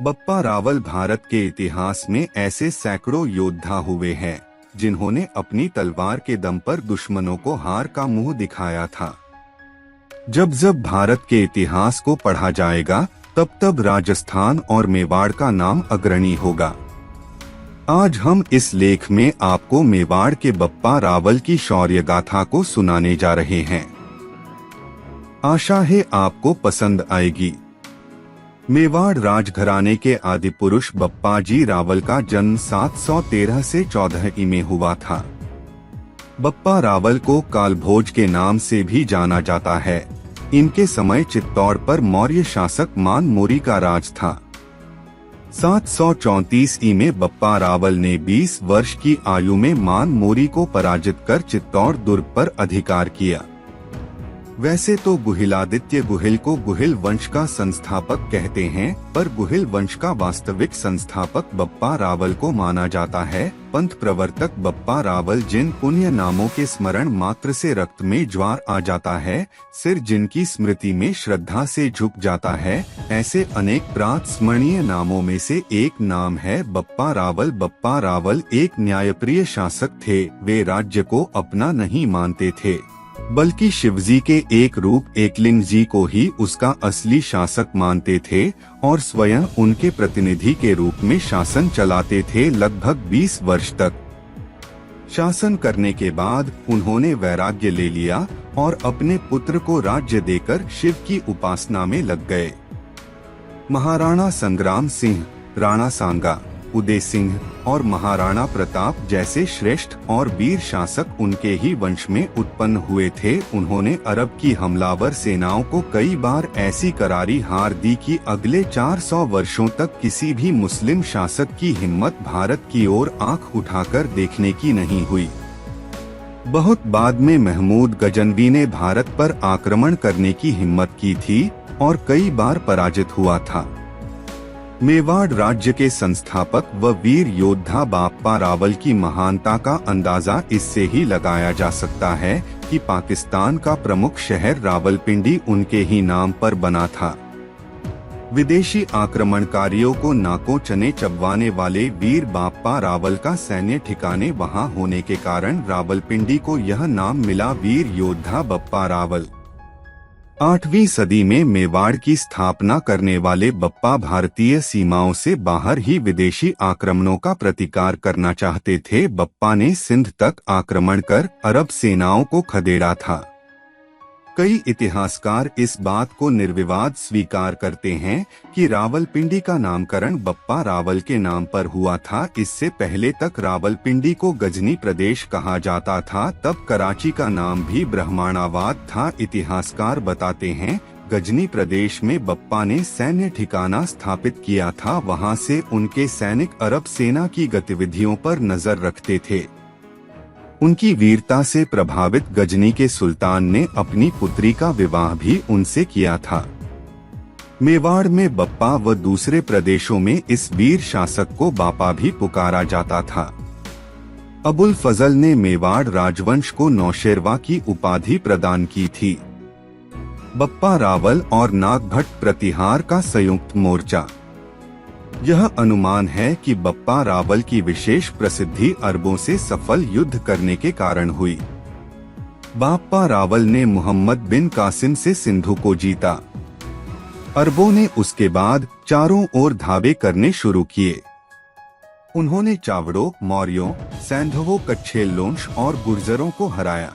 बप्पा रावल भारत के इतिहास में ऐसे सैकड़ों योद्धा हुए हैं जिन्होंने अपनी तलवार के दम पर दुश्मनों को हार का मुंह दिखाया था। जब जब भारत के इतिहास को पढ़ा जाएगा तब तब राजस्थान और मेवाड़ का नाम अग्रणी होगा। आज हम इस लेख में आपको मेवाड़ के बप्पा रावल की शौर्य गाथा को सुनाने जा रहे हैं। आशा है आपको पसंद आएगी। मेवाड़ राजघराने के आदि पुरुष बप्पाजी रावल का जन्म 713 से 14 में हुआ था। बप्पा रावल को कालभोज के नाम से भी जाना जाता है। इनके समय चित्तौड़ पर मौर्य शासक मान मोरी का राज था। 734 में बप्पा रावल ने 20 वर्ष की आयु में मान मोरी को पराजित कर चित्तौड़ दुर्ग पर अधिकार किया। वैसे तो गुहिलादित्य गुहिल को गुहिल वंश का संस्थापक कहते हैं, पर गुहिल वंश का वास्तविक संस्थापक बप्पा रावल को माना जाता है। पंथ प्रवर्तक बप्पा रावल जिन पुण्य नामों के स्मरण मात्र से रक्त में ज्वार आ जाता है, सिर जिनकी स्मृति में श्रद्धा से झुक जाता है, ऐसे अनेक प्रातस्मरणीय नामों में से एक नाम है बप्पा रावल। बप्पा रावल एक न्यायप्रिय शासक थे। वे राज्य को अपना नहीं मानते थे, बल्कि शिवजी के एक रूप एकलिंग जी को ही उसका असली शासक मानते थे और स्वयं उनके प्रतिनिधि के रूप में शासन चलाते थे। लगभग 20 वर्ष तक शासन करने के बाद उन्होंने वैराग्य ले लिया और अपने पुत्र को राज्य देकर शिव की उपासना में लग गए। महाराणा संग्राम सिंह, राणा सांगा, उदय सिंह और महाराणा प्रताप जैसे श्रेष्ठ और वीर शासक उनके ही वंश में उत्पन्न हुए थे। उन्होंने अरब की हमलावर सेनाओं को कई बार ऐसी करारी हार दी कि अगले 400 वर्षों तक किसी भी मुस्लिम शासक की हिम्मत भारत की ओर आंख उठाकर देखने की नहीं हुई। बहुत बाद में महमूद गजनवी ने भारत पर आक्रमण करने की हिम्मत की थी और कई बार पराजित हुआ था। मेवाड़ राज्य के संस्थापक व वीर योद्धा बप्पा रावल की महानता का अंदाजा इससे ही लगाया जा सकता है कि पाकिस्तान का प्रमुख शहर रावलपिंडी उनके ही नाम पर बना था। विदेशी आक्रमणकारियों को नाकों चने चबवाने वाले वीर बप्पा रावल का सैन्य ठिकाने वहां होने के कारण रावलपिंडी को यह नाम मिला, वीर योद्धा बप्पा रावल। 8वीं सदी में मेवाड़ की स्थापना करने वाले बप्पा भारतीय सीमाओं से बाहर ही विदेशी आक्रमणों का प्रतिकार करना चाहते थे। बप्पा ने सिंध तक आक्रमण कर अरब सेनाओं को खदेड़ा था। कई इतिहासकार इस बात को निर्विवाद स्वीकार करते हैं कि रावलपिंडी का नामकरण बप्पा रावल के नाम पर हुआ था। इससे पहले तक रावलपिंडी को गजनी प्रदेश कहा जाता था, तब कराची का नाम भी ब्रह्माणाबाद था। इतिहासकार बताते हैं गजनी प्रदेश में बप्पा ने सैन्य ठिकाना स्थापित किया था। वहां से उनके सैनिक अरब सेना की गतिविधियों पर नजर रखते थे। उनकी वीरता से प्रभावित गजनी के सुल्तान ने अपनी पुत्री का विवाह भी उनसे किया था। मेवाड़ में बप्पा व दूसरे प्रदेशों में इस वीर शासक को बापा भी पुकारा जाता था। अबुल फजल ने मेवाड़ राजवंश को नौशेरवा की उपाधि प्रदान की थी। बप्पा रावल और नागभट्ट प्रतिहार का संयुक्त मोर्चा। यह अनुमान है कि बप्पा रावल की विशेष प्रसिद्धि अरबों से सफल युद्ध करने के कारण हुई। बप्पा रावल ने मोहम्मद बिन कासिम से सिंधु को जीता। अरबों ने उसके बाद चारों ओर धावे करने शुरू किए। उन्होंने चावड़ों, मौर्यों, सैंधवों, कच्छेलोंश और गुर्जरों को हराया।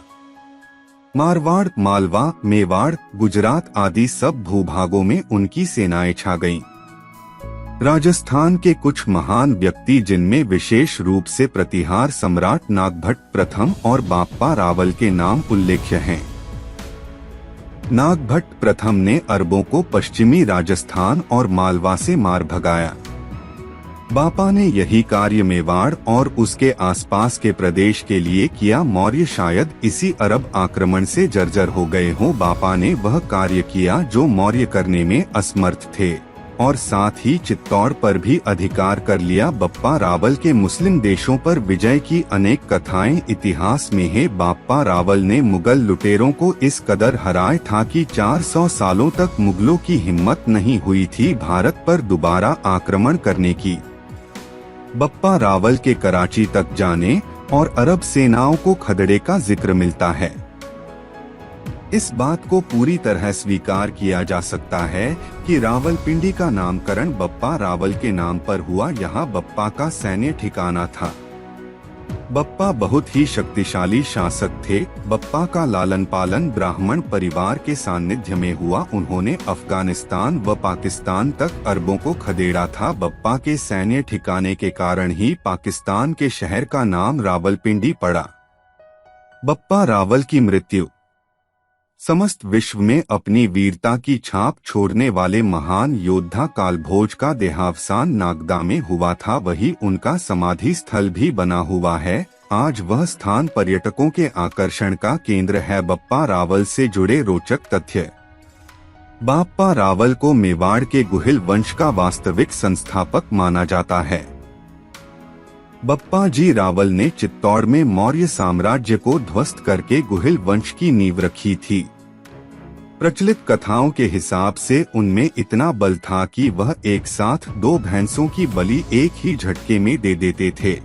मारवाड़, मालवा, मेवाड़, गुजरात आदि सब भूभागों में उनकी सेनाएं छा गईं। राजस्थान के कुछ महान व्यक्ति, जिनमें विशेष रूप से प्रतिहार सम्राट नागभट्ट प्रथम और बप्पा रावल के नाम उल्लेख्य हैं। नागभट्ट प्रथम ने अरबों को पश्चिमी राजस्थान और मालवा से मार भगाया। बप्पा ने यही कार्य मेवाड़ और उसके आसपास के प्रदेश के लिए किया। मौर्य शायद इसी अरब आक्रमण से जर्जर हो गए हों। बप्पा ने वह कार्य किया जो मौर्य करने में असमर्थ थे। और साथ ही चित्तौड़ पर भी अधिकार कर लिया। बप्पा रावल के मुस्लिम देशों पर विजय की अनेक कथाएं इतिहास में है। बप्पा रावल ने मुगल लुटेरों को इस कदर हराया था कि 400 सालों तक मुगलों की हिम्मत नहीं हुई थी भारत पर दोबारा आक्रमण करने की। बप्पा रावल के कराची तक जाने और अरब सेनाओं को खदेड़ने का जिक्र मिलता है। इस बात को पूरी तरह स्वीकार किया जा सकता है कि रावलपिंडी का नामकरण बप्पा रावल के नाम पर हुआ। यहाँ बप्पा का सैन्य ठिकाना था। बप्पा बहुत ही शक्तिशाली शासक थे। बप्पा का लालन पालन ब्राह्मण परिवार के सानिध्य में हुआ। उन्होंने अफगानिस्तान व पाकिस्तान तक अरबों को खदेड़ा था। बप्पा के सैन्य ठिकाने के कारण ही पाकिस्तान के शहर का नाम रावलपिंडी पड़ा। बप्पा रावल की मृत्यु समस्त विश्व में अपनी वीरता की छाप छोड़ने वाले महान योद्धा कालभोज का देहावसान नागदा में हुआ था। वही उनका समाधि स्थल भी बना हुआ है। आज वह स्थान पर्यटकों के आकर्षण का केंद्र है। बप्पा रावल से जुड़े रोचक तथ्य। बप्पा रावल को मेवाड़ के गुहिल वंश का वास्तविक संस्थापक माना जाता है। बप्पा जी रावल ने चित्तौड़ में मौर्य साम्राज्य को ध्वस्त करके गुहिल वंश की नींव रखी थी। प्रचलित कथाओं के हिसाब से उनमें इतना बल था कि वह एक साथ 2 भैंसों की बलि एक ही झटके में दे देते थे।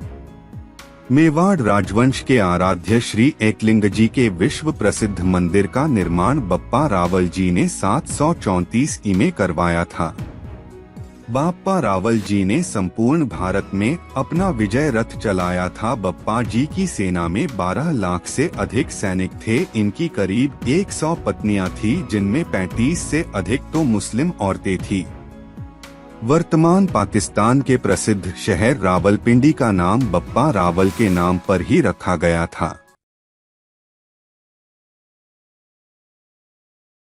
मेवाड़ राजवंश के आराध्य श्री एकलिंग जी के विश्व प्रसिद्ध मंदिर का निर्माण बप्पा रावल जी ने 734 में करवाया था। बप्पा रावल जी ने संपूर्ण भारत में अपना विजय रथ चलाया था। बप्पा जी की सेना में 12 लाख से अधिक सैनिक थे। इनकी करीब 100 पत्नियां थी, जिनमें 35 से अधिक तो मुस्लिम औरतें थी। वर्तमान पाकिस्तान के प्रसिद्ध शहर रावलपिंडी का नाम बप्पा रावल के नाम पर ही रखा गया था।